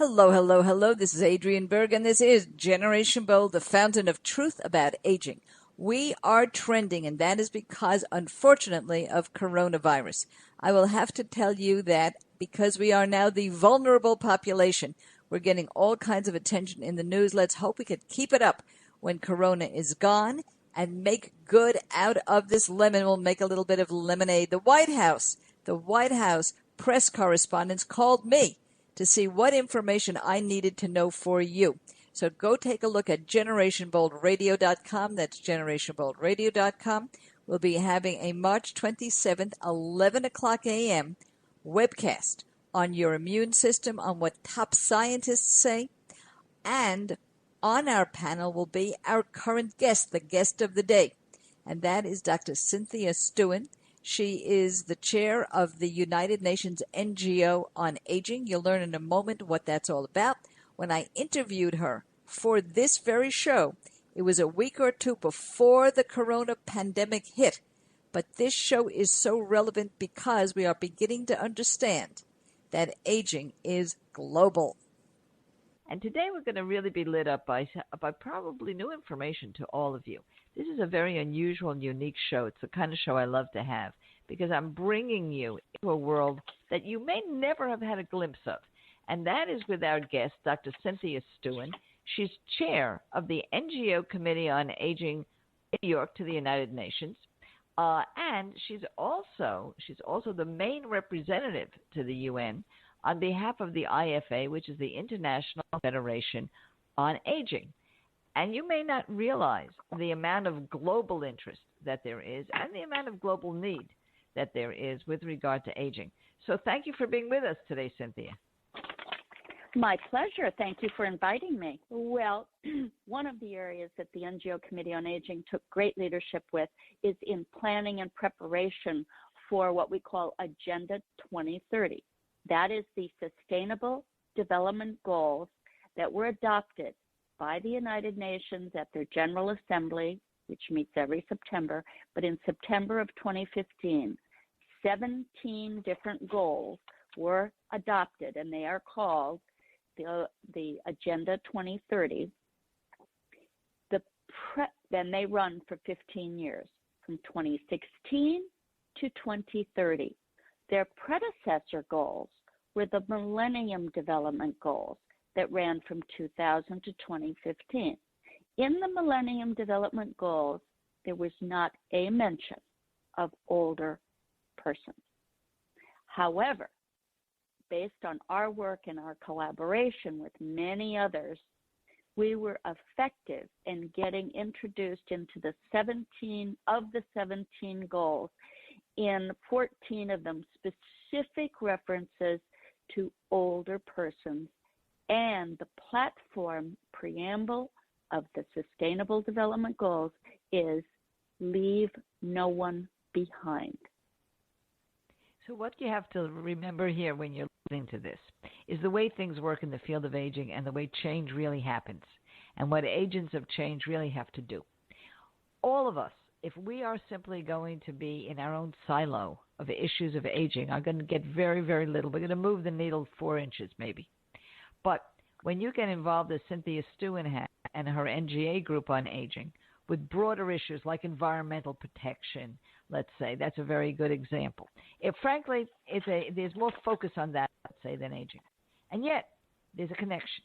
Hello, hello, hello. This is Adriane Berg, and this is Generation Bold, the fountain of truth about aging. We are trending, and that is because, unfortunately, of coronavirus. I will have to tell you that because we are now the vulnerable population, we're getting all kinds of attention in the news. Let's hope we can keep it up when corona is gone and make good out of this lemon. We'll make a little bit of lemonade. The White House press correspondents called me to see what information I needed to know for you. So go take a look at generationboldradio.com. That's generationboldradio.com. We'll be having a March 27th, 11 o'clock a.m. webcast on your immune system, on what top scientists say. And on our panel will be our current guest, the guest of the day. And that is Dr. Cynthia Stuen. She is the chair of the United Nations NGO on Aging. You'll learn in a moment what that's all about. When I interviewed her for this very show, it was a week or two before the corona pandemic hit. But this show is so relevant because we are beginning to understand that aging is global. And today we're going to really be lit up by probably new information to all of you. This is a very unusual and unique show. It's the kind of show I love to have because I'm bringing you into a world that you may never have had a glimpse of. And that is with our guest, Dr. Cynthia Stuen. She's chair of the NGO Committee on Aging in New York to the United Nations. And she's also the main representative to the UN on behalf of the IFA, which is the International Federation on Aging. And you may not realize the amount of global interest that there is and the amount of global need that there is with regard to aging. So thank you for being with us today, Cynthia. My pleasure. Thank you for inviting me. Well, one of the areas that the NGO Committee on Aging took great leadership with is in planning and preparation for what we call Agenda 2030. That is the Sustainable Development Goals that were adopted by the United Nations at their General Assembly, which meets every September, but in September of 2015, 17 different goals were adopted, and they are called the Agenda 2030. Then they run for 15 years, from 2016 to 2030. Their predecessor goals were the Millennium Development Goals that ran from 2000 to 2015. In the Millennium Development Goals, there was not a mention of older persons. However, based on our work and our collaboration with many others, we were effective in getting introduced into the 17 goals, in 14 of them specific references to older persons, and the platform preamble of the Sustainable Development Goals is leave no one behind. So what you have to remember here when you're listening to this is the way things work in the field of aging and the way change really happens and what agents of change really have to do. All of us, if we are simply going to be in our own silo of issues of aging, are going to get very, very little. We're going to move the needle 4 inches maybe. But when you get involved as Cynthia Stuen has and her NGA group on aging with broader issues like environmental protection, let's say, that's a very good example. Frankly, there's more focus on that, let's say, than aging. And yet, there's a connection.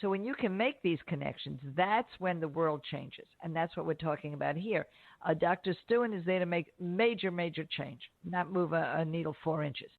So when you can make these connections, that's when the world changes. And that's what we're talking about here. Dr. Stuen is there to make major, major change, not move a needle 4 inches.